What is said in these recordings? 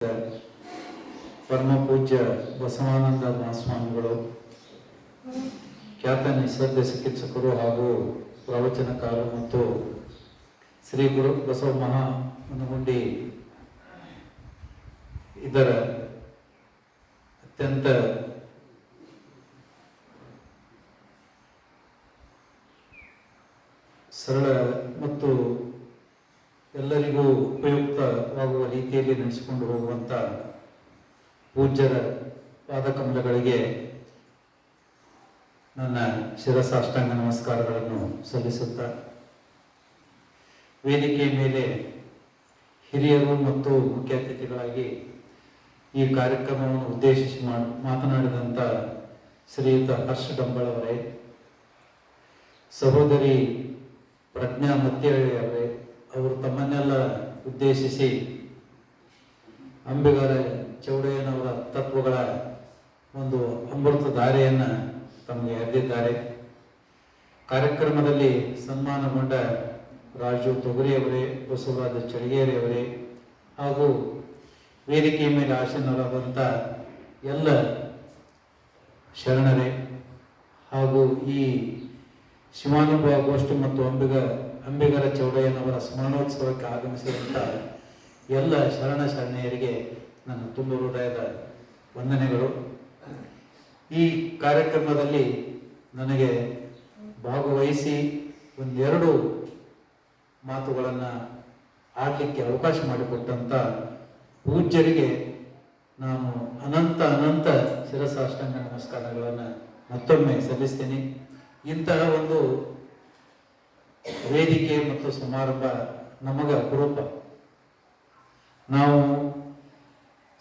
ಪರಮ ಪೂಜ್ಯ ಬಸವಾನಂದ ಮಹಾಸ್ವಾಮಿಗಳು, ಖ್ಯಾತ ನಿಸರ್ಗ ಚಿಕಿತ್ಸಕರು ಹಾಗೂ ಪ್ರವಚನಕಾರರು ಮತ್ತು ಶ್ರೀ ಗುರು ಬಸವ ಮಹಾ ಮನಗುಂಡಿ ಇದರ ಅತ್ಯಂತ ಸರಳ ಮತ್ತು ಎಲ್ಲರಿಗೂ ಉಪಯುಕ್ತವಾಗುವ ರೀತಿಯಲ್ಲಿ ನಡೆಸಿಕೊಂಡು ಹೋಗುವಂಥ ಪೂಜ್ಯರ ಪಾದಕಮಲಗಳಿಗೆ ನನ್ನ ಶಿರಸಾಷ್ಟಾಂಗ ನಮಸ್ಕಾರಗಳನ್ನು ಸಲ್ಲಿಸುತ್ತಾ, ವೇದಿಕೆಯ ಮೇಲೆ ಹಿರಿಯರು ಮತ್ತು ಮುಖ್ಯ ಅತಿಥಿಗಳಾಗಿ ಈ ಕಾರ್ಯಕ್ರಮವನ್ನು ಉದ್ದೇಶಿಸಿ ಮಾತನಾಡಿದಂಥ ಶ್ರೀಯುತ ಹರ್ಷ ಡಂಬಳ್ ಅವರೇ, ಸಹೋದರಿ ಪ್ರಜ್ಞಾ ಮತ್ತಿಹಳ್ಳಿ ಅವರೇ, ಅವರು ತಮ್ಮನ್ನೆಲ್ಲ ಉದ್ದೇಶಿಸಿ ಅಂಬಿಗರ ಚೌಡಯ್ಯನವರ ತತ್ವಗಳ ಒಂದು ಅಮೃತ ಧಾರೆಯನ್ನು ತಮಗೆ ಎರೆದಿದ್ದಾರೆ. ಕಾರ್ಯಕ್ರಮದಲ್ಲಿ ಸನ್ಮಾನಗೊಂಡ ರಾಜು ತೊಗರಿಯವರೇ, ಬಸವರಾಜ ಚಳಿಗೇರಿಯವರೇ ಹಾಗೂ ವೇದಿಕೆಯ ಮೇಲೆ ಆಸೀನರಾದಂಥ ಎಲ್ಲ ಶರಣರೇ ಹಾಗೂ ಈ ಶಿವಾನುಭವ ಗೋಷ್ಠಿ ಮತ್ತು ಅಂಬಿಗರ ಚೌಡಯ್ಯನವರ ಸ್ಮರಣೋತ್ಸವಕ್ಕೆ ಆಗಮಿಸಿದಂಥ ಎಲ್ಲ ಶರಣ ಶರಣೆಯರಿಗೆ ನನ್ನ ತುಂಬ ಹೃದಯದ ವಂದನೆಗಳು. ಈ ಕಾರ್ಯಕ್ರಮದಲ್ಲಿ ನನಗೆ ಭಾಗವಹಿಸಿ ಒಂದೆರಡು ಮಾತುಗಳನ್ನು ಆಡಲಿಕ್ಕೆ ಅವಕಾಶ ಮಾಡಿಕೊಟ್ಟಂಥ ಪೂಜ್ಯರಿಗೆ ನಾನು ಅನಂತ ಶಿರಸಾಷ್ಟಾಂಗ ನಮಸ್ಕಾರಗಳನ್ನು ಮತ್ತೊಮ್ಮೆ ಸಲ್ಲಿಸ್ತೀನಿ. ಇಂತಹ ಒಂದು ವೇದಿಕೆ ಮತ್ತು ಸಮಾರಂಭ ನಮಗೆ ಅಪರೂಪ. ನಾವು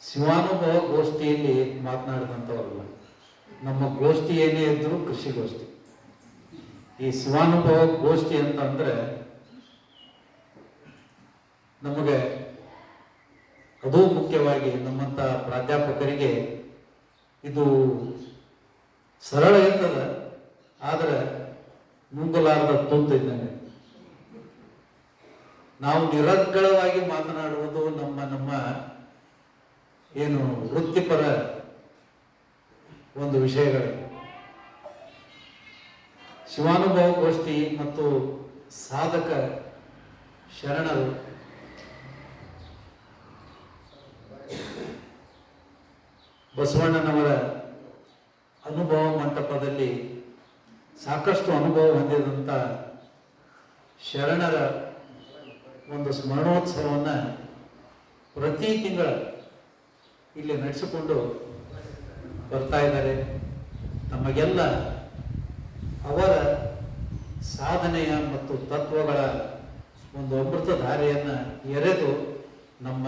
ಶಿವಾನುಭವ ಗೋಷ್ಠಿಯಲ್ಲಿ ಮಾತನಾಡಿದಂಥವರಲ್ಲ. ನಮ್ಮ ಗೋಷ್ಠಿ ಏನೇ ಇದ್ದರೂ ಕೃಷಿ ಗೋಷ್ಠಿ. ಈ ಶಿವಾನುಭವ ಗೋಷ್ಠಿ ಅಂತ ಅಂದರೆ ನಮಗೆ ಅದು ಮುಖ್ಯವಾಗಿ ನಮ್ಮಂಥ ಪ್ರಾಧ್ಯಾಪಕರಿಗೆ ಇದು ಸರಳ ಇರ್ತದೆ, ಆದರೆ ನುಂಗಲಾರದ ತುಂತು ಇದ್ದಂಗೆ. ನಾವು ನಿರರ್ಗಳವಾಗಿ ಮಾತನಾಡುವುದು ನಮ್ಮ ಏನು ವೃತ್ತಿಪರ ಒಂದು ವಿಷಯಗಳು. ಶಿವಾನುಭವ ಗೋಷ್ಠಿ ಮತ್ತು ಸಾಧಕ ಶರಣರು ಬಸವಣ್ಣನವರ ಅನುಭವ ಮಂಟಪದಲ್ಲಿ ಸಾಕಷ್ಟು ಅನುಭವ ಹೊಂದಿದಂಥ ಶರಣರ ಒಂದು ಸ್ಮರಣೋತ್ಸವವನ್ನು ಪ್ರತಿ ತಿಂಗಳ ಇಲ್ಲಿ ನಡೆಸಿಕೊಂಡು ಬರ್ತಾ ಇದ್ದಾರೆ. ನಮಗೆಲ್ಲ ಅವರ ಸಾಧನೆಯ ಮತ್ತು ತತ್ವಗಳ ಒಂದು ಅಮೃತ ಧಾರೆಯನ್ನು ಎರೆದು ನಮ್ಮ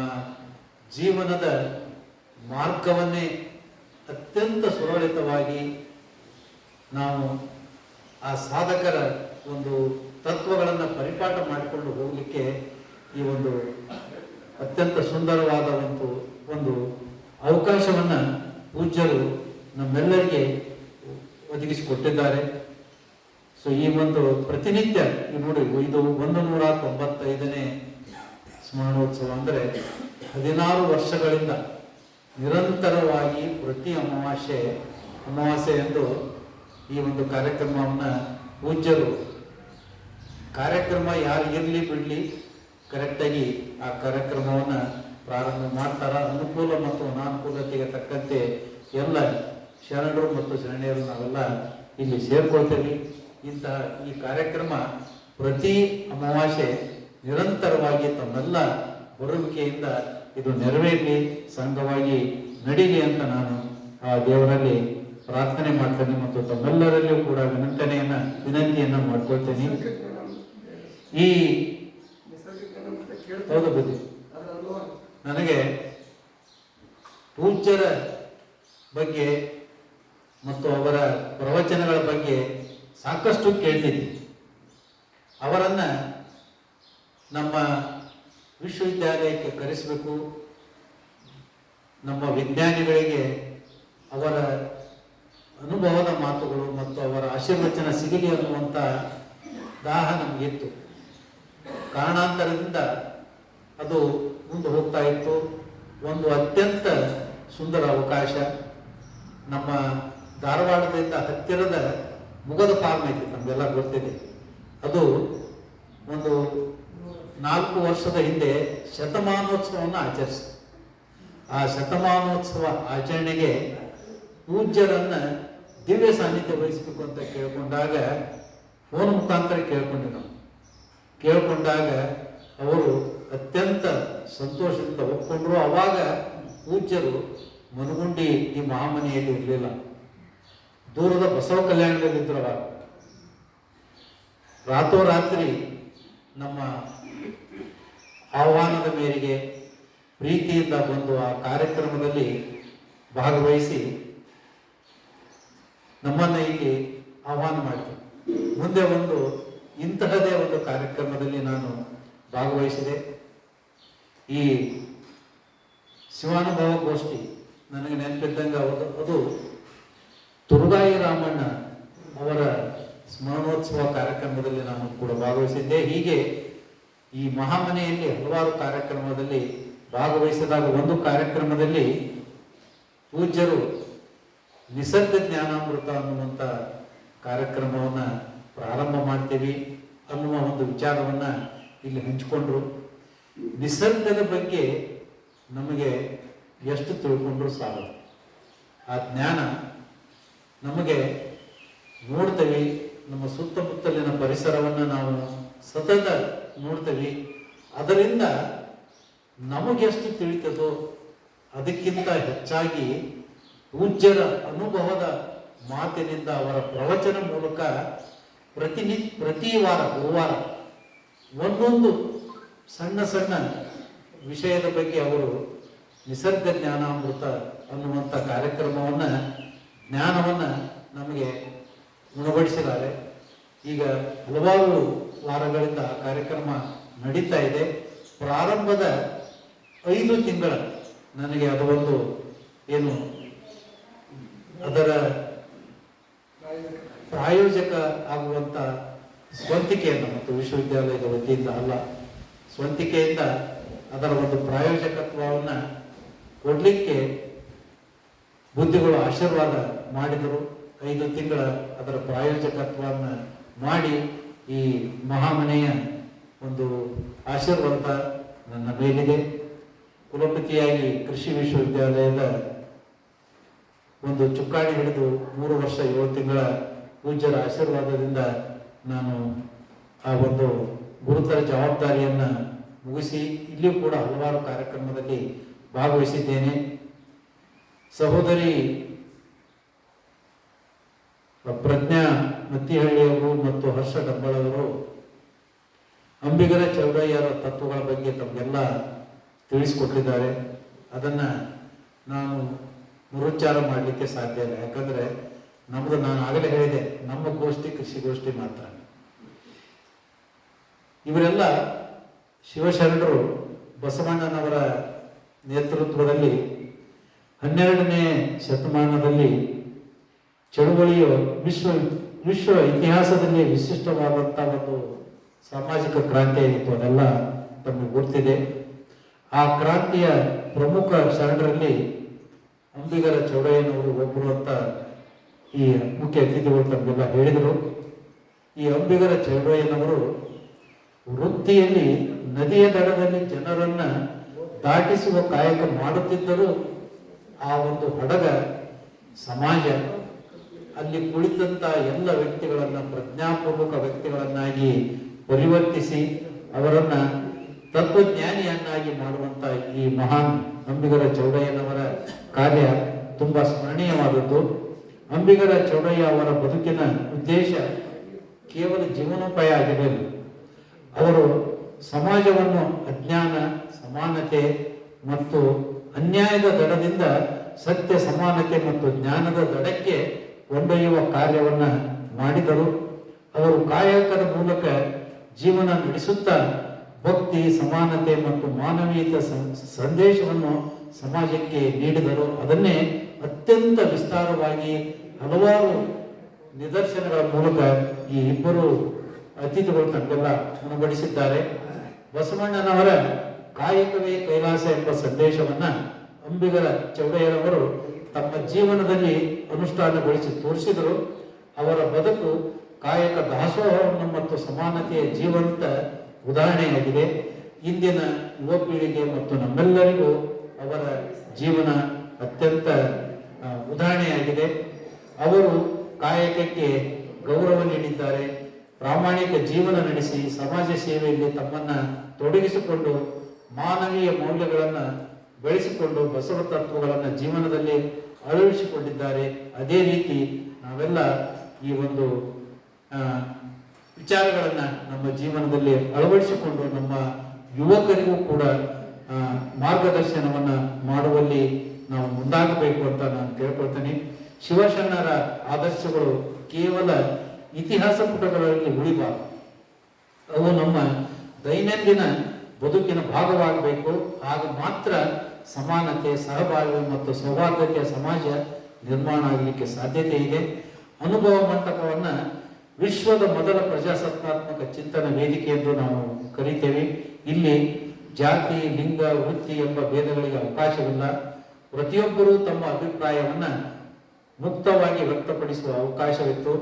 ಜೀವನದ ಮಾರ್ಗವನ್ನೇ ಅತ್ಯಂತ ಸುರಳಿತವಾಗಿ ನಾವು ಆ ಸಾಧಕರ ಒಂದು ತತ್ವಗಳನ್ನು ಪರಿಪಾಠ ಮಾಡಿಕೊಂಡು ಹೋಗಲಿಕ್ಕೆ ಈ ಒಂದು ಅತ್ಯಂತ ಸುಂದರವಾದ ಒಂದು ಅವಕಾಶವನ್ನು ಪೂಜ್ಯರು ನಮ್ಮೆಲ್ಲರಿಗೆ ಒದಗಿಸಿಕೊಟ್ಟಿದ್ದಾರೆ. ಸೊ ಈ ಒಂದು ಪ್ರತಿನಿತ್ಯ ನೋಡಿ, ಇದು 195ನೇ ಸ್ಮರಣೋತ್ಸವ ಅಂದರೆ 16 ವರ್ಷಗಳಿಂದ ನಿರಂತರವಾಗಿ ಪ್ರತಿ ಅಮಾವಾಸ್ಯೆ ಎಂದು ಈ ಒಂದು ಕಾರ್ಯಕ್ರಮವನ್ನು ಪೂಜ್ಯರು ಕಾರ್ಯಕ್ರಮ ಯಾರು ಇರಲಿ ಬಿಡಲಿ ಕರೆಕ್ಟಾಗಿ ಆ ಕಾರ್ಯಕ್ರಮವನ್ನು ಪ್ರಾರಂಭ ಮಾಡ್ತಾರ. ಅನುಕೂಲ ಮತ್ತು ಅನಾನುಕೂಲತೆಗೆ ತಕ್ಕಂತೆ ಎಲ್ಲ ಶರಣರು ಮತ್ತು ಶರಣೆಯರು ನಾವೆಲ್ಲ ಇಲ್ಲಿ ಸೇರ್ಕೊಳ್ತೇವೆ. ಇಂತಹ ಈ ಕಾರ್ಯಕ್ರಮ ಪ್ರತಿ ಅಮಾವಾಸ್ಯೆ ನಿರಂತರವಾಗಿ ತಮ್ಮೆಲ್ಲ ಬರುವಿಕೆಯಿಂದ ಇದು ನೆರವೇರಲಿ, ಸಂಘವಾಗಿ ನಡೀಲಿ ಅಂತ ನಾನು ಆ ದೇವರಲ್ಲಿ ಪ್ರಾರ್ಥನೆ ಮಾಡ್ತೇನೆ ಮತ್ತು ತಮ್ಮೆಲ್ಲರಲ್ಲಿಯೂ ಕೂಡ ವಿನಂತಿಯನ್ನು ಮಾಡ್ಕೊಳ್ತೇನೆ. ಈ ಹೌದು ಬುದ್ಧಿ ನನಗೆ ಪೂಜ್ಯರ ಬಗ್ಗೆ ಮತ್ತು ಅವರ ಪ್ರವಚನಗಳ ಬಗ್ಗೆ ಸಾಕಷ್ಟು ಕೇಳ್ತಿದ್ದೆ. ಅವರನ್ನು ನಮ್ಮ ವಿಶ್ವವಿದ್ಯಾಲಯಕ್ಕೆ ಕರೆಸಬೇಕು, ನಮ್ಮ ವಿಜ್ಞಾನಿಗಳಿಗೆ ಅವರ ಅನುಭವದ ಮಾತುಗಳು ಮತ್ತು ಅವರ ಆಶೀರ್ವಚನ ಸಿಗಲಿ ಅನ್ನುವಂಥ ದಾಹ ನಮಗಿತ್ತು. ಕಾರಣಾಂತರದಿಂದ ಅದು ಮುಂದೆ ಹೋಗ್ತಾ ಇತ್ತು. ಒಂದು ಅತ್ಯಂತ ಸುಂದರ ಅವಕಾಶ. ನಮ್ಮ ಧಾರವಾಡದಿಂದ ಹತ್ತಿರದ ಮುಗದ ಫಾರ್ಮ್ ಐತಿ, ನಮಗೆಲ್ಲ ಗೊತ್ತಿದೆ. ಅದು ಒಂದು 4 ವರ್ಷದ ಹಿಂದೆ ಶತಮಾನೋತ್ಸವವನ್ನು ಆಚರಿಸಿತು. ಆ ಶತಮಾನೋತ್ಸವ ಆಚರಣೆಗೆ ಪೂಜ್ಯರನ್ನ ದಿವ್ಯ ಸಾನ್ನಿಧ್ಯ ವಹಿಸಬೇಕು ಅಂತ ಕೇಳ್ಕೊಂಡಾಗ ಫೋನ್ ಮುಖಾಂತರ ಕೇಳ್ಕೊಂಡಾಗ ಅವರು ಅತ್ಯಂತ ಸಂತೋಷದಿಂದ ಒಪ್ಕೊಂಡ್ರು. ಅವಾಗ ಪೂಜ್ಯರು ಮನಗುಂಡಿ ಈ ಮಹಾಮನೆಯಲ್ಲಿ ಇರಲಿಲ್ಲ, ದೂರದ ಬಸವ ಕಲ್ಯಾಣದಲ್ಲಿದ್ದರು. ಅವಾಗ ರಾತ್ರೋರಾತ್ರಿ ನಮ್ಮ ಆಹ್ವಾನದ ಮೇರೆಗೆ ಪ್ರೀತಿಯಿಂದ ಬಂದು ಆ ಕಾರ್ಯಕ್ರಮದಲ್ಲಿ ಭಾಗವಹಿಸಿ ನಮ್ಮನ್ನ ಇಲ್ಲಿ ಆಹ್ವಾನ ಮಾಡಿದರು. ಮುಂದೆ ಇಂತಹದೇ ಒಂದು ಕಾರ್ಯಕ್ರಮದಲ್ಲಿ ನಾನು ಭಾಗವಹಿಸಿದೆ. ಈ ಶಿವಾನುಭವ ಗೋಷ್ಠಿ ನನಗೆ ನೆನಪಿದ್ದಂಗೆ ಅದು ತುರುಗಾಯಿ ರಾಮಣ್ಣ ಅವರ ಸ್ಮರಣೋತ್ಸವ ಕಾರ್ಯಕ್ರಮದಲ್ಲಿ ನಾನು ಕೂಡ ಭಾಗವಹಿಸಿದ್ದೆ. ಹೀಗೆ ಈ ಮಹಾಮನೆಯಲ್ಲಿ ಹಲವಾರು ಕಾರ್ಯಕ್ರಮದಲ್ಲಿ ಭಾಗವಹಿಸಿದಾಗ ಒಂದು ಕಾರ್ಯಕ್ರಮದಲ್ಲಿ ಪೂಜ್ಯರು ನಿಸರ್ಗ ಜ್ಞಾನಾಮೃತ ಅನ್ನುವಂಥ ಕಾರ್ಯಕ್ರಮವನ್ನು ಪ್ರಾರಂಭ ಮಾಡ್ತೀವಿ ಅನ್ನುವ ಒಂದು ವಿಚಾರವನ್ನ ಇಲ್ಲಿ ಹಂಚಿಕೊಂಡ್ರು. ನಿಸರ್ಗದ ಬಗ್ಗೆ ನಮಗೆ ಎಷ್ಟು ತಿಳ್ಕೊಂಡ್ರು ಸಾಲದು. ಆ ಜ್ಞಾನ ನಮಗೆ ನೋಡ್ತೇವೆ, ನಮ್ಮ ಸುತ್ತಮುತ್ತಲಿನ ಪರಿಸರವನ್ನು ನಾವು ಸತತ ನೋಡ್ತೇವೆ. ಅದರಿಂದ ನಮಗೆಷ್ಟು ತಿಳಿತದೋ ಅದಕ್ಕಿಂತ ಹೆಚ್ಚಾಗಿ ಪೂಜ್ಯರ ಅನುಭವದ ಮಾತಿನಿಂದ ಅವರ ಪ್ರವಚನ ಮೂಲಕ ಪ್ರತಿ ವಾರ ಗುರುವಾರ ಒಂದೊಂದು ಸಣ್ಣ ಸಣ್ಣ ವಿಷಯದ ಬಗ್ಗೆ ಅವರು ನಿಸರ್ಗ ಜ್ಞಾನಾಮೃತ ಅನ್ನುವಂಥ ಜ್ಞಾನವನ್ನು ನಮಗೆ ಉಣಬಡಿಸಿದ್ದಾರೆ. ಈಗ ಹಲವಾರು ವಾರಗಳಿಂದ ಆ ಕಾರ್ಯಕ್ರಮ ನಡೀತಾ ಇದೆ. ಪ್ರಾರಂಭದ 5 ತಿಂಗಳ ನನಗೆ ಅದು ಒಂದು ಏನು ಅದರ ಪ್ರಾಯೋಜಕ ಆಗುವಂತ ಸ್ವಂತಿಕೆಯನ್ನು ಮತ್ತು ವಿಶ್ವವಿದ್ಯಾಲಯದ ವತಿಯಿಂದ ಅಲ್ಲ, ಸ್ವಂತಿಕೆಯಿಂದ ಅದರ ಒಂದು ಪ್ರಾಯೋಜಕತ್ವವನ್ನು ಕೊಡಲಿಕ್ಕೆ ಬುದ್ಧಿಗಳು ಆಶೀರ್ವಾದ ಮಾಡಿದರು. 5 ತಿಂಗಳ ಅದರ ಪ್ರಾಯೋಜಕತ್ವವನ್ನು ಮಾಡಿ ಈ ಮಹಾಮನೆಯ ಒಂದು ಆಶೀರ್ವಾದ ನನ್ನ ಮೇಲಿದೆ. ಕುಲಪತಿಯಾಗಿ ಕೃಷಿ ವಿಶ್ವವಿದ್ಯಾಲಯದ ಒಂದು ಚುಕ್ಕಾಣಿ ಹಿಡಿದು 3 ವರ್ಷ 7 ತಿಂಗಳ ಪೂಜ್ಯರ ಆಶೀರ್ವಾದದಿಂದ ನಾನು ಆ ಒಂದು ಗುರುತರ ಜವಾಬ್ದಾರಿಯನ್ನು ಮುಗಿಸಿ ಇಲ್ಲಿಯೂ ಕೂಡ ಹಲವಾರು ಕಾರ್ಯಕ್ರಮದಲ್ಲಿ ಭಾಗವಹಿಸಿದ್ದೇನೆ. ಸಹೋದರಿ ಪ್ರಜ್ಞಾ ಮತ್ತಿಹಳ್ಳಿಯವರು ಮತ್ತು ಹರ್ಷ ಡಬ್ಬಳವರು ಅಂಬಿಗರ ಚೌಡಯ್ಯರ ತತ್ವಗಳ ಬಗ್ಗೆ ತಮಗೆಲ್ಲ ತಿಳಿಸಿಕೊಟ್ಟಿದ್ದಾರೆ. ಅದನ್ನು ನಾನು ಮರುಚ್ಚಾರ ಮಾಡಲಿಕ್ಕೆ ಸಾಧ್ಯ ಇಲ್ಲ. ಯಾಕಂದರೆ ನಮ್ಮದು, ನಾನು ಆಗಲೇ ಹೇಳಿದೆ, ನಮ್ಮ ಗೋಷ್ಠಿ ಕೃಷಿ ಗೋಷ್ಠಿ ಮಾತ್ರ. ಇವರೆಲ್ಲ ಶಿವಶರಣರು ಬಸವಣ್ಣನವರ ನೇತೃತ್ವದಲ್ಲಿ 12ನೇ ಶತಮಾನದಲ್ಲಿ ಚಳುವಳಿಯ ವಿಶ್ವ ಇತಿಹಾಸದಲ್ಲಿ ವಿಶಿಷ್ಟವಾದಂಥ ಒಂದು ಸಾಮಾಜಿಕ ಕ್ರಾಂತಿ ಆಗಿತ್ತು. ಅದೆಲ್ಲ ತಮಗೆ ಗೊತ್ತಿದೆ. ಆ ಕ್ರಾಂತಿಯ ಪ್ರಮುಖ ಶರಣರಲ್ಲಿ ಅಂಬಿಗರ ಚೌಡಯ್ಯನವರು ಒಬ್ಬರು ಅಂತ ಈ ಮುಖ್ಯ ಅತಿಥಿಗಳು ತಮಗೆಲ್ಲ ಹೇಳಿದರು. ಈ ಅಂಬಿಗರ ಚೌಡಯ್ಯನವರು ವೃತ್ತಿಯಲ್ಲಿ ನದಿಯ ದಡದಲ್ಲಿ ಜನರನ್ನ ದಾಟಿಸುವ ಕಾಯಕ ಮಾಡುತ್ತಿದ್ದರೂ ಆ ಒಂದು ಹಡಗ ಸಮಾಜ ಅಲ್ಲಿ ಕುಳಿತಂತ ಎಲ್ಲ ವ್ಯಕ್ತಿಗಳನ್ನ ಪ್ರಜ್ಞಾಪೂರ್ವಕ ವ್ಯಕ್ತಿಗಳನ್ನಾಗಿ ಪರಿವರ್ತಿಸಿ ಅವರನ್ನ ತತ್ವಜ್ಞಾನಿಯನ್ನಾಗಿ ಮಾಡುವಂತ ಈ ಮಹಾನ್ ಅಂಬಿಗರ ಚೌಡಯ್ಯನವರ ಕಾರ್ಯ ತುಂಬಾ ಸ್ಮರಣೀಯವಾದದ್ದು. ಅಂಬಿಗರ ಚೌಡಯ್ಯ ಅವರ ಬದುಕಿನ ಉದ್ದೇಶ ಕೇವಲ ಜೀವನೋಪಾಯ ಆಗಿರಲಿಲ್ಲ. ಅವರು ಸಮಾಜವನ್ನು ಅಜ್ಞಾನ, ಸಮಾನತೆ ಮತ್ತು ಅನ್ಯಾಯದ ದಡದಿಂದ ಸತ್ಯ, ಸಮಾನತೆ ಮತ್ತು ಜ್ಞಾನದ ದಡಕ್ಕೆ ಕೊಂಡೊಯ್ಯುವ ಕಾರ್ಯವನ್ನ ಮಾಡಿದರು. ಅವರು ಕಾಯಕದ ಮೂಲಕ ಜೀವನ ನಡೆಸುತ್ತಾ ಭಕ್ತಿ, ಸಮಾನತೆ ಮತ್ತು ಮಾನವೀಯತೆ ಸಂದೇಶವನ್ನು ಸಮಾಜಕ್ಕೆ ನೀಡಿದರು. ಅದನ್ನೇ ಅತ್ಯಂತ ವಿಸ್ತಾರವಾಗಿ ಹಲವಾರು ನಿದರ್ಶನಗಳ ಮೂಲಕ ಈ ಇಬ್ಬರು ಅತಿಥಿಗಳು ತಮಗೆಲ್ಲ ಉಣಬಡಿಸಿದ್ದಾರೆ. ಬಸವಣ್ಣನವರ ಕಾಯಕವೇ ಕೈಲಾಸ ಎಂಬ ಸಂದೇಶವನ್ನ ಅಂಬಿಗರ ಚೌಡಯ್ಯನವರು ತಮ್ಮ ಜೀವನದಲ್ಲಿ ಅನುಷ್ಠಾನಗೊಳಿಸಿ ತೋರಿಸಿದರು. ಅವರ ಬದುಕು ಕಾಯಕ ದಾಸೋಹವನ್ನು ಮತ್ತು ಸಮಾನತೆಯ ಜೀವಂತ ಉದಾಹರಣೆಯಾಗಿದೆ. ಇಂದಿನ ಯುವ ಪೀಳಿಗೆ ಮತ್ತು ನಮ್ಮೆಲ್ಲರಿಗೂ ಅವರ ಜೀವನ ಅತ್ಯಂತ ಉದಾಹರಣೆಯಾಗಿದೆ. ಅವರು ಕಾಯಕಕ್ಕೆ ಗೌರವ ನೀಡಿದ್ದಾರೆ. ಪ್ರಾಮಾಣಿಕ ಜೀವನ ನಡೆಸಿ ಸಮಾಜ ಸೇವೆಯಲ್ಲಿ ತಮ್ಮನ್ನು ತೊಡಗಿಸಿಕೊಂಡು ಮಾನವೀಯ ಮೌಲ್ಯಗಳನ್ನು ಬೆಳೆಸಿಕೊಂಡು ಬಸವ ತತ್ವಗಳನ್ನು ಜೀವನದಲ್ಲಿ ಅಳವಡಿಸಿಕೊಂಡಿದ್ದಾರೆ. ಅದೇ ರೀತಿ ನಾವೆಲ್ಲ ಈ ಒಂದು ವಿಚಾರಗಳನ್ನು ನಮ್ಮ ಜೀವನದಲ್ಲಿ ಅಳವಡಿಸಿಕೊಂಡು ನಮ್ಮ ಯುವಕರಿಗೂ ಕೂಡ ಮಾರ್ಗದರ್ಶನವನ್ನು ಮಾಡುವಲ್ಲಿ ನಾವು ಮುಂದಾಗಬೇಕು ಅಂತ ನಾನು ಕೇಳ್ಕೊಳ್ತೇನೆ. ಶಿವಶರಣರ ಆದರ್ಶಗಳು ಕೇವಲ ಇತಿಹಾಸ ಪುಟಗಳಲ್ಲಿ ಉಳಿಬಾರದು, ಅವು ನಮ್ಮ ದೈನಂದಿನ ಬದುಕಿನ ಭಾಗವಾಗಬೇಕು. ಆಗ ಮಾತ್ರ ಸಮಾನತೆ, ಸಹಬಾಳ್ವೆ ಮತ್ತು ಸೌಹಾರ್ದತೆಯ ಸಮಾಜ ನಿರ್ಮಾಣ ಆಗಲಿಕ್ಕೆ ಸಾಧ್ಯತೆ ಇದೆ. ಅನುಭವ ಮಂಟಪವನ್ನು ವಿಶ್ವದ ಮೊದಲ ಪ್ರಜಾಸತ್ತಾತ್ಮಕ ಚಿಂತನ ವೇದಿಕೆ ಎಂದು ನಾವು ಕರೀತೇವೆ. ಇಲ್ಲಿ ಜಾತಿ, ಲಿಂಗ, ವೃತ್ತಿ ಎಂಬ ಭೇದಗಳಿಗೆ ಅವಕಾಶವಿಲ್ಲ. ಪ್ರತಿಯೊಬ್ಬರೂ ತಮ್ಮ ಅಭಿಪ್ರಾಯವನ್ನು ಮುಕ್ತವಾಗಿ ವ್ಯಕ್ತಪಡಿಸುವ ಅವಕಾಶವಿತ್ತು.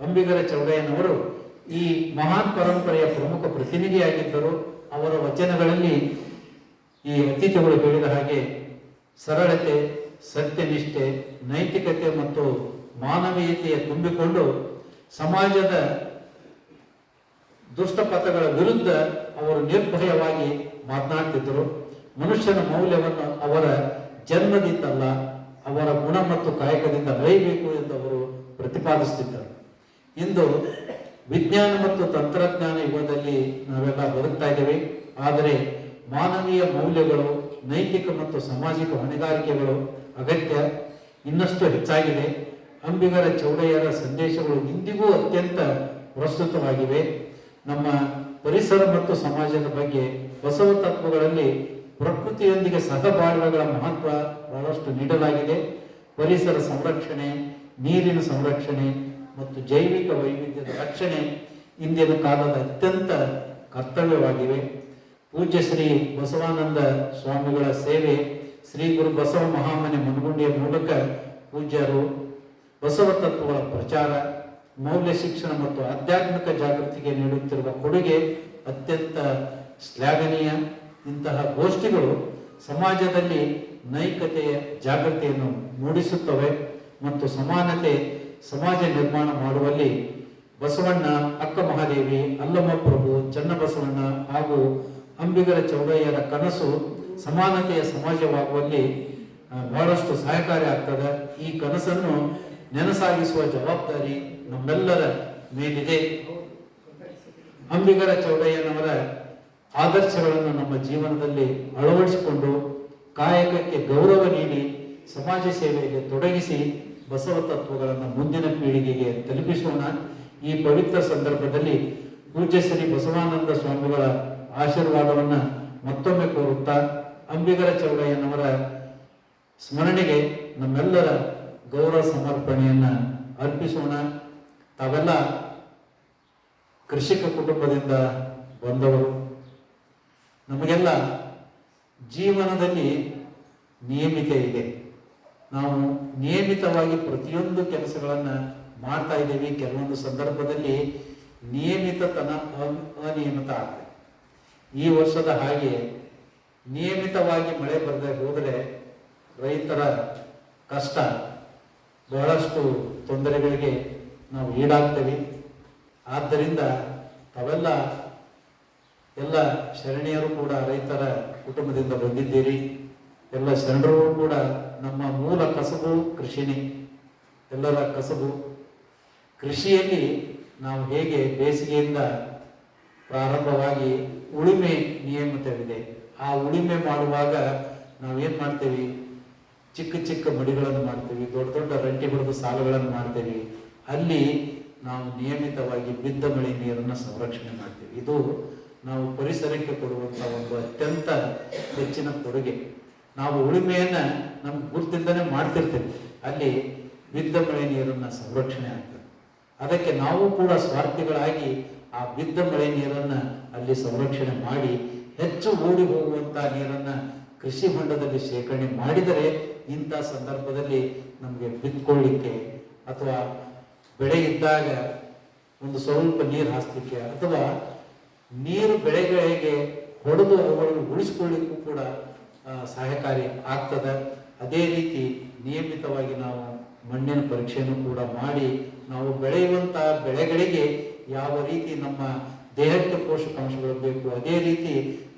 ಅಂಬಿಗರ ಚೌಡಯ್ಯನವರು ಈ ಮಹಾನ್ ಪರಂಪರೆಯ ಪ್ರಮುಖ ಪ್ರತಿನಿಧಿಯಾಗಿದ್ದರು. ಅವರ ವಚನಗಳಲ್ಲಿ ಈ ಅತಿಥಿಗಳು ಹೇಳಿದ ಹಾಗೆ ಸರಳತೆ, ಸತ್ಯನಿಷ್ಠೆ, ನೈತಿಕತೆ ಮತ್ತು ಮಾನವೀಯತೆಯ ತುಂಬಿಕೊಂಡು ಸಮಾಜದ ದುಷ್ಟಪಥಗಳ ವಿರುದ್ಧ ಅವರು ನಿರ್ಭಯವಾಗಿ ಮಾತನಾಡ್ತಿದ್ದರು. ಮನುಷ್ಯನ ಮೌಲ್ಯವನ್ನು ಅವರ ಜನ್ಮದಿಂದಲ್ಲ, ಅವರ ಗುಣ ಮತ್ತು ಕಾಯಕದಿಂದ ಅಳೆಯಬೇಕು ಎಂದು ಅವರು ಪ್ರತಿಪಾದಿಸುತ್ತಿದ್ದರು. ಇಂದು ವಿಜ್ಞಾನ ಮತ್ತು ತಂತ್ರಜ್ಞಾನ ಯುಗದಲ್ಲಿ ನಾವೆಲ್ಲ ಬದುಕ್ತಾ ಇದ್ದೇವೆ. ಆದರೆ ಮಾನವೀಯ ಮೌಲ್ಯಗಳು, ನೈತಿಕ ಮತ್ತು ಸಾಮಾಜಿಕ ಹೊಣೆಗಾರಿಕೆಗಳು ಅಗತ್ಯ ಇನ್ನಷ್ಟು ಹೆಚ್ಚಾಗಿದೆ. ಅಂಬಿಗರ ಚೌಡಯ್ಯರ ಸಂದೇಶಗಳು ಇಂದಿಗೂ ಅತ್ಯಂತ ಪ್ರಸ್ತುತವಾಗಿವೆ. ನಮ್ಮ ಪರಿಸರ ಮತ್ತು ಸಮಾಜದ ಬಗ್ಗೆ ಬಸವ ತತ್ವಗಳಲ್ಲಿ ಪ್ರಕೃತಿಯೊಂದಿಗೆ ಸಹಬಾಳ್ವೆಗಳ ಮಹತ್ವ ಬಹಳಷ್ಟು ನೀಡಲಾಗಿದೆ. ಪರಿಸರ ಸಂರಕ್ಷಣೆ, ನೀರಿನ ಸಂರಕ್ಷಣೆ ಮತ್ತು ಜೈವಿಕ ವೈವಿಧ್ಯದ ರಕ್ಷಣೆ ಇಂದಿನ ಕಾಲದ ಅತ್ಯಂತ ಕರ್ತವ್ಯವಾಗಿವೆ. ಪೂಜ್ಯ ಶ್ರೀ ಬಸವಾನಂದ ಸ್ವಾಮಿಗಳ ಸೇವೆ, ಶ್ರೀ ಗುರು ಬಸವ ಮಹಾಮನೆ ಮನಗುಂಡಿಯ ಮೂಲಕ ಪೂಜ್ಯರು ಬಸವ ತತ್ವಗಳ ಪ್ರಚಾರ, ಮೌಲ್ಯ ಶಿಕ್ಷಣ ಮತ್ತು ಆಧ್ಯಾತ್ಮಿಕ ಜಾಗೃತಿಗೆ ನೀಡುತ್ತಿರುವ ಕೊಡುಗೆ ಅತ್ಯಂತ ಶ್ಲಾಘನೀಯ. ಇಂತಹ ಗೋಷ್ಠಿಗಳು ಸಮಾಜದಲ್ಲಿ ನೈತಿಕತೆಯ ಜಾಗೃತಿಯನ್ನು ಮೂಡಿಸುತ್ತವೆ ಮತ್ತು ಸಮಾನತೆ ಸಮಾಜ ನಿರ್ಮಾಣ ಮಾಡುವಲ್ಲಿ ಬಸವಣ್ಣ, ಅಕ್ಕ ಮಹಾದೇವಿ, ಅಲ್ಲಮ್ಮ ಪ್ರಭು, ಚನ್ನಬಸವಣ್ಣ ಹಾಗೂ ಅಂಬಿಗರ ಚೌಡಯ್ಯರ ಕನಸು ಸಮಾನತೆಯ ಸಮಾಜವಾಗುವಲ್ಲಿ ಬಹಳಷ್ಟು ಸಹಕಾರಿ ಆಗ್ತದೆ. ಈ ಕನಸನ್ನು ನೆನಸಾಗಿಸುವ ಜವಾಬ್ದಾರಿ ನಮ್ಮೆಲ್ಲರ ಮೇಲಿದೆ. ಅಂಬಿಗರ ಚೌಡಯ್ಯನವರ ಆದರ್ಶಗಳನ್ನು ನಮ್ಮ ಜೀವನದಲ್ಲಿ ಅಳವಡಿಸಿಕೊಂಡು ಕಾಯಕಕ್ಕೆ ಗೌರವ ನೀಡಿ ಸಮಾಜ ಸೇವೆಯಲ್ಲಿ ತೊಡಗಿಸಿ ಬಸವ ತತ್ವಗಳನ್ನು ಮುಂದಿನ ಪೀಳಿಗೆಗೆ ತಲುಪಿಸೋಣ. ಈ ಪವಿತ್ರ ಸಂದರ್ಭದಲ್ಲಿ ಪೂಜ್ಯ ಶ್ರೀ ಬಸವಾನಂದ ಸ್ವಾಮಿಗಳ ಆಶೀರ್ವಾದವನ್ನು ಮತ್ತೊಮ್ಮೆ ಕೋರುತ್ತಾ ಅಂಬಿಗರ ಚೌಡಯ್ಯನವರ ಸ್ಮರಣೆಗೆ ನಮ್ಮೆಲ್ಲರ ಗೌರವ ಸಮರ್ಪಣೆಯನ್ನು ಅರ್ಪಿಸೋಣ. ತಾವೆಲ್ಲ ಕೃಷಿಕ ಕುಟುಂಬದಿಂದ ಬಂದವರು. ನಮಗೆಲ್ಲ ಜೀವನದಲ್ಲಿ ನಿಯಮಿತ ಇದೆ. ನಾವು ನಿಯಮಿತವಾಗಿ ಪ್ರತಿಯೊಂದು ಕೆಲಸಗಳನ್ನು ಮಾಡ್ತಾ ಇದ್ದೀವಿ. ಕೆಲವೊಂದು ಸಂದರ್ಭದಲ್ಲಿ ನಿಯಮಿತತನ ಅನಿಯಮಿತ ಆಗ್ತದೆ. ಈ ವರ್ಷದ ಹಾಗೆ ನಿಯಮಿತವಾಗಿ ಮಳೆ ಬರದೆ ಹೋದರೆ ರೈತರ ಕಷ್ಟ, ಬಹಳಷ್ಟು ತೊಂದರೆಗಳಿಗೆ ನಾವು ಈಡಾಗ್ತೇವೆ. ಆದ್ದರಿಂದ ತಾವೆಲ್ಲ ಎಲ್ಲ ಶರಣೀಯರು ಕೂಡ ರೈತರ ಕುಟುಂಬದಿಂದ ಬಂದಿದ್ದೀರಿ. ಎಲ್ಲ ಶರಣರು ಕೂಡ ನಮ್ಮ ಮೂಲ ಕಸಬು ಕೃಷಿನೇ, ಎಲ್ಲರ ಕಸಬು. ಕೃಷಿಯಲ್ಲಿ ನಾವು ಹೇಗೆ ಬೇಸಿಗೆಯಿಂದ ಪ್ರಾರಂಭವಾಗಿ ಉಳುಮೆ ನಿಯಮಿತವಿದೆ. ಆ ಉಳುಮೆ ಮಾಡುವಾಗ ನಾವೇನು ಮಾಡ್ತೇವೆ, ಚಿಕ್ಕ ಚಿಕ್ಕ ಮಡಿಗಳನ್ನು ಮಾಡ್ತೇವೆ, ದೊಡ್ಡ ದೊಡ್ಡ ರಂಟಿ ಹೊಡೆದು ಸಾಲುಗಳನ್ನು ಮಾಡ್ತೇವೆ. ಅಲ್ಲಿ ನಾವು ನಿಯಮಿತವಾಗಿ ಬಿದ್ದ ಮಳೆ ನೀರನ್ನು ಸಂರಕ್ಷಣೆ ಮಾಡ್ತೇವೆ. ಇದು ನಾವು ಪರಿಸರಕ್ಕೆ ಕೊಡುವಂಥ ಒಂದು ಅತ್ಯಂತ ಹೆಚ್ಚಿನ ಕೊಡುಗೆ. ನಾವು ಉಳುಮೆಯನ್ನು ನಮ್ಮ ಗುರುತಿಂದನೇ ಮಾಡ್ತಿರ್ತೇವೆ. ಅಲ್ಲಿ ಬಿದ್ದ ಮಳೆ ನೀರನ್ನು ಸಂರಕ್ಷಣೆ ಆಗ್ತದೆ. ಅದಕ್ಕೆ ನಾವು ಕೂಡ ಸ್ವಾರ್ಥಿಗಳಾಗಿ ಆ ಬಿದ್ದ ಮಳೆ ನೀರನ್ನು ಅಲ್ಲಿ ಸಂರಕ್ಷಣೆ ಮಾಡಿ ಹೆಚ್ಚು ಓಡಿ ಹೋಗುವಂಥ ನೀರನ್ನು ಕೃಷಿ ಹೊಂಡದಲ್ಲಿ ಶೇಖರಣೆ ಮಾಡಿದರೆ ಇಂಥ ಸಂದರ್ಭದಲ್ಲಿ ನಮಗೆ ಬಿತ್ಕೊಳ್ಳಿಕ್ಕೆ ಅಥವಾ ಬೆಳೆ ಇದ್ದಾಗ ಒಂದು ಸ್ವಲ್ಪ ನೀರು ಹಾಸ್ಲಿಕ್ಕೆ ಅಥವಾ ನೀರು ಬೆಳೆಗಳಿಗೆ ಹೊಡೆದು ಅವುಗಳನ್ನು ಉಳಿಸಿಕೊಳ್ಳಿಕ್ಕೂ ಕೂಡ ಸಹಾಯಕಾರಿ ಆಗ್ತದೆ. ಅದೇ ರೀತಿ ನಿಯಮಿತವಾಗಿ ನಾವು ಮಣ್ಣಿನ ಪರೀಕ್ಷೆಯನ್ನು ಕೂಡ ಮಾಡಿ ನಾವು ಬೆಳೆಯುವಂಥ ಬೆಳೆಗಳಿಗೆ ಯಾವ ರೀತಿ ನಮ್ಮ ದೇಹಕ್ಕೆ ಪೋಷಕಾಂಶಗಳು ಬೇಕು, ಅದೇ ರೀತಿ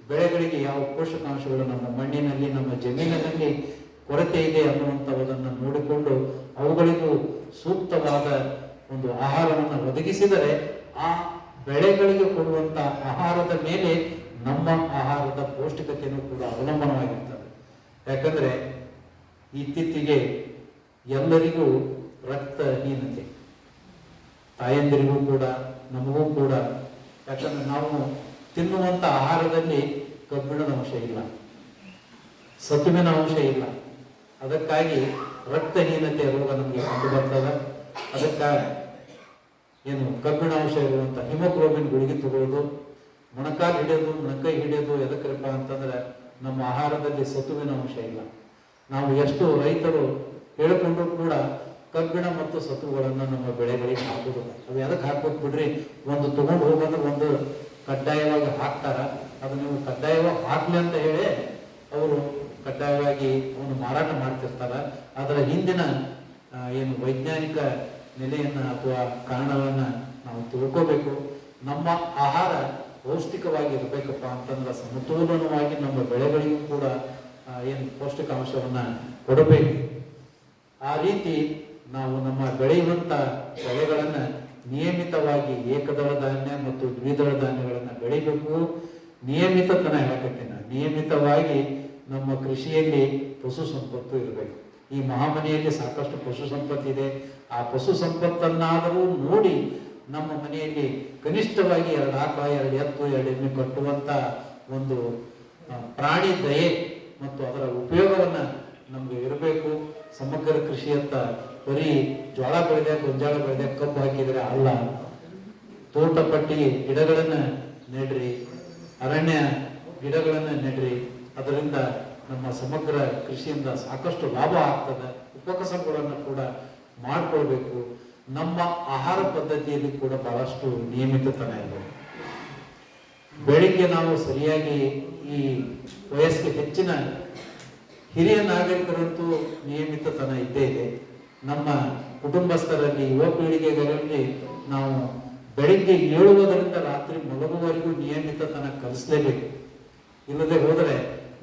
ಬೆಳೆಗಳಿಗೆ ಯಾವ ಪೋಷಕಾಂಶಗಳು ನಮ್ಮ ಮಣ್ಣಿನಲ್ಲಿ ನಮ್ಮ ಜಮೀನಿನಲ್ಲಿ ಕೊರತೆ ಇದೆ ಅನ್ನುವಂಥವುದನ್ನು ನೋಡಿಕೊಂಡು ಅವುಗಳಿಗೂ ಸೂಕ್ತವಾದ ಒಂದು ಆಹಾರವನ್ನು ಒದಗಿಸಿದರೆ ಆ ಬೆಳೆಗಳಿಗೆ ಕೊಡುವಂಥ ಆಹಾರದ ಮೇಲೆ ನಮ್ಮ ಆಹಾರದ ಪೌಷ್ಟಿಕತೆಯೂ ಕೂಡ ಅವಲಂಬನವಾಗಿರ್ತದೆ. ಯಾಕಂದರೆ ಇತ್ತೀಚೆಗೆ ಎಲ್ಲರಿಗೂ ರಕ್ತಹೀನತೆ, ತಾಯಂದಿರಿಗೂ ಕೂಡ ನಮಗೂ ಕೂಡ. ಯಾಕಂದ್ರೆ ನಾವು ತಿನ್ನುವಂಥ ಆಹಾರದಲ್ಲಿ ಕಬ್ಬಿಣದ ಅಂಶ ಇಲ್ಲ, ಸತುವಿನ ಅಂಶ ಇಲ್ಲ. ಅದಕ್ಕಾಗಿ ರಕ್ತಹೀನತೆ ರೋಗ ನಮಗೆ ಕಂಡು ಬರ್ತದೆ. ಅದಕ್ಕಾಗಿ ಏನು ಕಬ್ಬಿಣ ಅಂಶ ಇರುವಂಥ ಹಿಮೋಗ್ಲೋಬಿನ್ ಗುಳಿಗೆ ತಗೊಳ್ಳೋದು, ಮೊಣಕಾಲು ಹಿಡಿಯೋದು, ಮೊಣಕೈ ಹಿಡಿಯೋದು ಎದಕ್ಕಪ್ಪ ಅಂತಂದ್ರೆ ನಮ್ಮ ಆಹಾರದಲ್ಲಿ ಸತುವಿನ ಅಂಶ ಇಲ್ಲ. ನಾವು ಎಷ್ಟು ರೈತರು ಹೇಳಿಕೊಂಡ್ರು ಕೂಡ ಕಬ್ಬಿಣ ಮತ್ತು ಸತುಗಳನ್ನು ನಮ್ಮ ಬೆಳೆಗಳಿಗೆ ಹಾಕೋದು. ಅವು ಎದಕ್ಕೆ ಹಾಕ್ಬೇಕು ಬಿಡ್ರಿ, ಒಂದು ತಗೊಂಡು ಹೋಗೋದ್ರೆ ಒಂದು ಕಡ್ಡಾಯವಾಗಿ ಹಾಕ್ತಾರ. ಅದು ನೀವು ಕಡ್ಡಾಯವಾಗಿ ಹಾಕ್ಲಿ ಅಂತ ಹೇಳಿ ಅವರು ಕಡ್ಡಾಯವಾಗಿ ಅವನು ಮಾರಾಟ ಮಾಡ್ತಿರ್ತಾರ. ಅದರ ಹಿಂದಿನ ಏನು ವೈಜ್ಞಾನಿಕ ನೆಲೆಯನ್ನು ಅಥವಾ ಕಾರಣವನ್ನು ನಾವು ತಿಳ್ಕೋಬೇಕು. ನಮ್ಮ ಆಹಾರ ಪೌಷ್ಟಿಕವಾಗಿ ಇರಬೇಕಪ್ಪ ಅಂತಂದ್ರೆ ಸಮತೋಲನವಾಗಿ ನಮ್ಮ ಬೆಳೆಗಳಿಗೂ ಕೂಡ ಏನು ಪೌಷ್ಟಿಕಾಂಶವನ್ನು ಕೊಡಬೇಕು. ಆ ರೀತಿ ನಾವು ನಮ್ಮ ಬೆಳೆಯುವಂಥ ಬೆಳೆಗಳನ್ನು ನಿಯಮಿತವಾಗಿ ಏಕದಳ ಧಾನ್ಯ ಮತ್ತು ದ್ವಿದಳ ಧಾನ್ಯಗಳನ್ನು ಬೆಳಿಬೇಕು. ನಿಯಮಿತತನ ಹೇಳಕತ್ತೇನೆ, ನಿಯಮಿತವಾಗಿ ನಮ್ಮ ಕೃಷಿಯಲ್ಲಿ ಪಶು ಸಂಪತ್ತು ಇರಬೇಕು. ಈ ಮಹಾಮನೆಯಲ್ಲಿ ಸಾಕಷ್ಟು ಪಶು ಸಂಪತ್ತಿದೆ. ಆ ಪಶು ಸಂಪತ್ತನ್ನಾದರೂ ನೋಡಿ ನಮ್ಮ ಮನೆಯಲ್ಲಿ ಕನಿಷ್ಠವಾಗಿ 2 ಆಕಳ, 2 ಎತ್ತು, 2 ಎಮ್ಮೆ ಕಟ್ಟುವಂಥ ಒಂದು ಪ್ರಾಣಿ ದಯೆ ಮತ್ತು ಅದರ ಉಪಯೋಗವನ್ನು ನಮಗೆ ಇರಬೇಕು. ಸಮಗ್ರ ಕೃಷಿಯತ್ತ ಬರೀ ಜೋಳ ಬೆಳೆದೆ, ಗೊಂಜಾಳ ಬೆಳೆದೆ, ಕಬ್ಬು ಹಾಕಿದರೆ ಅಲ್ಲ. ತೋಟ ಪಟ್ಟಿ ಗಿಡಗಳನ್ನು ನೆಡ್ರಿ, ಅರಣ್ಯ ಗಿಡಗಳನ್ನು ನೆಡ್ರಿ. ಅದರಿಂದ ನಮ್ಮ ಸಮಗ್ರ ಕೃಷಿಯಿಂದ ಸಾಕಷ್ಟು ಲಾಭ ಆಗ್ತದೆ. ಉಪಕಸಬುಗಳನ್ನು ಕೂಡ ಮಾಡಿಕೊಳ್ಬೇಕು. ನಮ್ಮ ಆಹಾರ ಪದ್ಧತಿಯಲ್ಲಿ ಕೂಡ ಬಹಳಷ್ಟು ನಿಯಮಿತತನ ಇದೆ. ಬೆಳಿಗ್ಗೆ ನಾವು ಸರಿಯಾಗಿ ಈ ವಯಸ್ಸಿಗೆ ಹೆಚ್ಚಿನ ಹಿರಿಯ ನಾಗರಿಕರಂತೂ ನಿಯಮಿತತನ ಇದ್ದೇ ಇದೆ. ನಮ್ಮ ಕುಟುಂಬಸ್ಥರಲ್ಲಿ ಯುವ ಪೀಳಿಗೆಗಳಲ್ಲಿ ನಾವು ಬೆಳಿಗ್ಗೆ ಏಳುವುದರಿಂದ ರಾತ್ರಿ ಮಲಗುವವರೆಗೂ ನಿಯಮಿತತನ ಕಲಿಸಲೇಬೇಕು. ಇಲ್ಲದೆ ಹೋದರೆ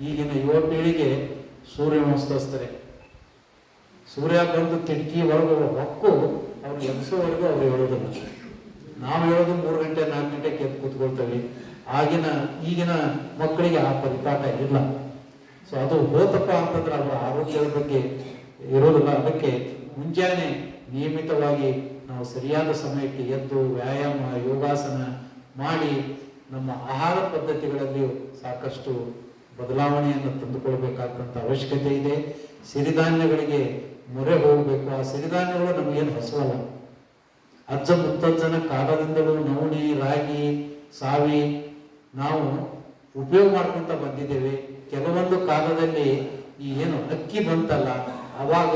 ಈಗಿನ ಯುವ ಪೀಳಿಗೆ ಸೂರ್ಯ ನಮಸ್ಕರಿಸ್ತಾರೆ. ಸೂರ್ಯ ಬಂದು ಕಿಟಕಿ ಒಳಗೆ ಹೊಕ್ಕು ಅವ್ರು ಎಬ್ಸೋವರೆಗೂ ಅವ್ರು ಹೇಳೋದಿಲ್ಲ. ನಾವು ಹೇಳೋದು 3 ಗಂಟೆ 4 ಗಂಟೆಗೆ ಎದ್ದು ಕೂತ್ಕೊಳ್ತೇವೆ. ಈಗಿನ ಮಕ್ಕಳಿಗೆ ಆ ಪರಿಪಾಠ ಇಲ್ಲ. ಸೊ ಅದು ಹೋತಪ್ಪ ಅಂತಂದ್ರೆ ಅವರ ಆರೋಗ್ಯದ ಬಗ್ಗೆ ಇರೋದಿಲ್ಲ. ಅದಕ್ಕೆ ಮುಂಜಾನೆ ನಿಯಮಿತವಾಗಿ ನಾವು ಸರಿಯಾದ ಸಮಯಕ್ಕೆ ಎದ್ದು ವ್ಯಾಯಾಮ, ಯೋಗಾಸನ ಮಾಡಿ ನಮ್ಮ ಆಹಾರ ಪದ್ಧತಿಗಳಲ್ಲಿಯೂ ಸಾಕಷ್ಟು ಬದಲಾವಣೆಯನ್ನು ತಂದುಕೊಳ್ಬೇಕಾದಂಥ ಅವಶ್ಯಕತೆ ಇದೆ. ಸಿರಿಧಾನ್ಯಗಳಿಗೆ ಮೊರೆ ಹೋಗಬೇಕು. ಆ ಸಿರಿಧಾನ್ಯಗಳು ನಮಗೇನು ಹಸುವಲ್ಲ. ಅಜ್ಜ ಮುತ್ತಜ್ಜನ ಕಾಲದಿಂದಲೂ ನವಣೆ, ರಾಗಿ, ಸಾವಿ ನಾವು ಉಪಯೋಗ ಮಾಡ್ಕೊಂತ ಬಂದಿದ್ದೇವೆ. ಕೆಲವೊಂದು ಕಾಲದಲ್ಲಿ ಈ ಏನು ಅಕ್ಕಿ ಬಂತಲ್ಲ, ಅವಾಗ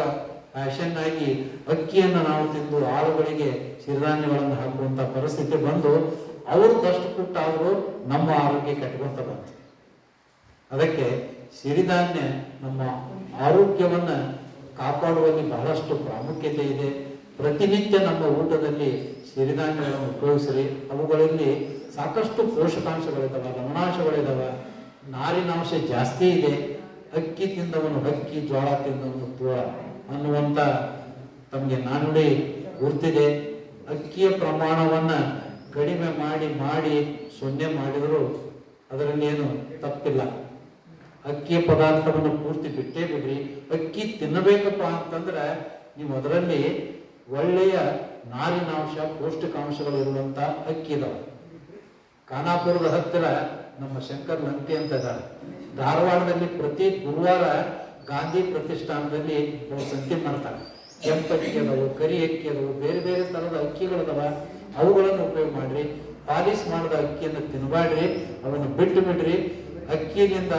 ಫ್ಯಾಷನ್ ಆಗಿ ಅಕ್ಕಿಯನ್ನು ನಾವು ತಿಂದು ಆಳುಗಳಿಗೆ ಸಿರಿಧಾನ್ಯಗಳನ್ನು ಹಾಕುವಂತ ಪರಿಸ್ಥಿತಿ ಬಂದು ಅವರು ದಷ್ಟು ಪುಟ್ಟಾದರೂ ನಮ್ಮ ಆರೋಗ್ಯ ಕೆಟ್ಟುವಂತ ಬಂತು. ಅದಕ್ಕೆ ಸಿರಿಧಾನ್ಯ ನಮ್ಮ ಆರೋಗ್ಯವನ್ನು ಕಾಪಾಡುವಲ್ಲಿ ಬಹಳಷ್ಟು ಪ್ರಾಮುಖ್ಯತೆ ಇದೆ. ಪ್ರತಿನಿತ್ಯ ನಮ್ಮ ಊಟದಲ್ಲಿ ಸಿರಿಧಾನ್ಯಗಳನ್ನು ಉಪಯೋಗಿಸ್ರಿ. ಅವುಗಳಲ್ಲಿ ಸಾಕಷ್ಟು ಪೋಷಕಾಂಶಗಳಿದ್ದಾವೆ, ಲವಣಾಂಶಗಳಿದ್ದಾವೆ, ನಾರಿನಾಂಶ ಜಾಸ್ತಿ ಇದೆ. ಅಕ್ಕಿ ತಿಂದವನು ಹಕ್ಕಿ, ಜೋಳ ತಿಂದವನು ತೋಳ ಅನ್ನುವಂಥ ತಮಗೆ ನಾನುಡಿ ಗುರ್ತಿದೆ. ಅಕ್ಕಿಯ ಪ್ರಮಾಣವನ್ನು ಕಡಿಮೆ ಮಾಡಿ 0 ಮಾಡಿದರೂ ಅದರಲ್ಲಿ ಏನು ತಪ್ಪಿಲ್ಲ. ಅಕ್ಕಿಯ ಪದಾರ್ಥವನ್ನು ಪೂರ್ತಿ ಬಿಟ್ಟೇ ಬಿಡ್ರಿ. ಅಕ್ಕಿ ತಿನ್ನಬೇಕಪ್ಪ ಅಂತಂದ್ರೆ ನೀವು ಅದರಲ್ಲಿ ಒಳ್ಳೆಯ ನಾರಿನಾಂಶ, ಪೌಷ್ಟಿಕಾಂಶಗಳು ಇರುವಂತ ಅಕ್ಕಿ ಇದಾವೆ. ಖಾನಾಪುರದ ಹತ್ತಿರ ನಮ್ಮ ಶಂಕರ್ ಲಂಕೆ ಅಂತ ಇದ್ದಾರೆ. ಧಾರವಾಡದಲ್ಲಿ ಪ್ರತಿ ಗುರುವಾರ ಗಾಂಧಿ ಪ್ರತಿಷ್ಠಾನದಲ್ಲಿ ಸಂತೆ ಮಾಡ್ತಾರೆ. ಕೆಂಪು ಅಕ್ಕಿ ಅದಾವು, ಕರಿ ಅಕ್ಕಿ ಅದಾವು, ಬೇರೆ ಬೇರೆ ತರದ ಅಕ್ಕಿಗಳದಾವ. ಅವುಗಳನ್ನು ಉಪಯೋಗ ಮಾಡ್ರಿ. ಪಾಲಿಶ್ ಮಾಡಿದ ಅಕ್ಕಿಯನ್ನು ತಿನ್ನಬೇಡ್ರಿ, ಅವನ್ನು ಬಿಟ್ಟು ಬಿಡ್ರಿ. ಅಕ್ಕಿನಿಂದ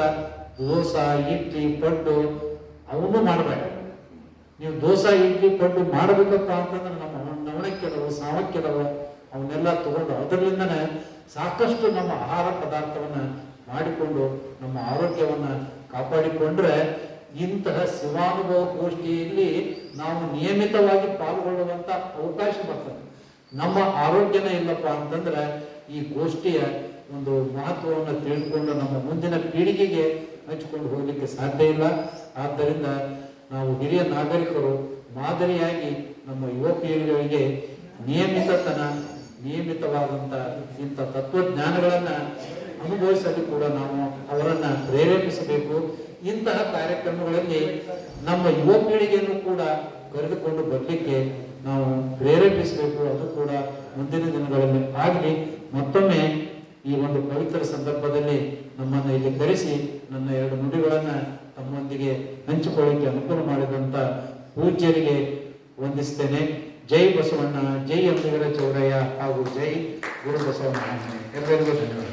ದೋಸೆ ಇಡ್ಲಿ ಪಡ್ಡು ಅವನು ಮಾಡಬೇಡ. ನೀವು ದೋಸೆ ಇಡ್ಲಿ ಪಡ್ಡು ಮಾಡಬೇಕಪ್ಪ ಅಂತಂದ್ರೆ ನಮ್ಮ ನವಣಕ್ಕೆದವು ಸಾವಕ್ಕೆದವು ಅವನ್ನೆಲ್ಲ ತಗೊಂಡು ಅದರಿಂದನೇ ಸಾಕಷ್ಟು ನಮ್ಮ ಆಹಾರ ಪದಾರ್ಥವನ್ನ ಮಾಡಿಕೊಂಡು ನಮ್ಮ ಆರೋಗ್ಯವನ್ನ ಕಾಪಾಡಿಕೊಂಡ್ರೆ ಇಂತಹ ಶಿವಾನುಭವ ಗೋಷ್ಠಿಯಲ್ಲಿ ನಾವು ನಿಯಮಿತವಾಗಿ ಪಾಲ್ಗೊಳ್ಳುವಂತ ಅವಕಾಶ ಬರ್ತದೆ. ನಮ್ಮ ಆರೋಗ್ಯನೇ ಇಲ್ಲಪ್ಪ ಅಂತಂದ್ರೆ ಈ ಗೋಷ್ಠಿಯ ಒಂದು ಮಹತ್ವವನ್ನು ತಿಳಿದುಕೊಂಡು ನಮ್ಮ ಮುಂದಿನ ಪೀಳಿಗೆಗೆ ಹಂಚಿಕೊಂಡು ಹೋಗ್ಲಿಕ್ಕೆ ಸಾಧ್ಯ ಇಲ್ಲ. ಆದ್ದರಿಂದ ನಾವು ಹಿರಿಯ ನಾಗರಿಕರು ಮಾದರಿಯಾಗಿ ನಮ್ಮ ಯುವ ಪೀಳಿಗೆಗಳಿಗೆ ನಿಯಮಿತವಾದಂಥ ಇಂಥ ತತ್ವಜ್ಞಾನಗಳನ್ನ ಅನುಭವಿಸಲು ಕೂಡ ನಾವು ಅವರನ್ನ ಪ್ರೇರೇಪಿಸಬೇಕು. ಇಂತಹ ಕಾರ್ಯಕ್ರಮಗಳಲ್ಲಿ ನಮ್ಮ ಯುವ ಪೀಳಿಗೆಯನ್ನು ಕೂಡ ಕರೆದುಕೊಂಡು ಬರಲಿಕ್ಕೆ ನಾವು ಪ್ರೇರೇಪಿಸಬೇಕು. ಅದು ಕೂಡ ಮುಂದಿನ ದಿನಗಳಲ್ಲಿ ಆಗಲಿ. ಮತ್ತೊಮ್ಮೆ ಈ ಒಂದು ಪವಿತ್ರ ಸಂದರ್ಭದಲ್ಲಿ ನಮ್ಮನ್ನು ಇಲ್ಲಿ ಕರೆಸಿ ನನ್ನ 2 ನುಡಿಗಳನ್ನ ತಮ್ಮೊಂದಿಗೆ ಹಂಚಿಕೊಳ್ಳಿಕ್ಕೆ ಅನುಕೂಲ ಮಾಡಿದಂತ ಪೂಜ್ಯರಿಗೆ ವಂದಿಸ್ತೇನೆ. ಜೈ ಬಸವಣ್ಣ, ಜೈ ಅಂಬಿಗರ ಚೌಡಯ್ಯ ಹಾಗೂ ಜೈ ಗುರು ಬಸವಣ್ಣ. ಎಲ್ಲರಿಗೂ ಧನ್ಯವಾದ.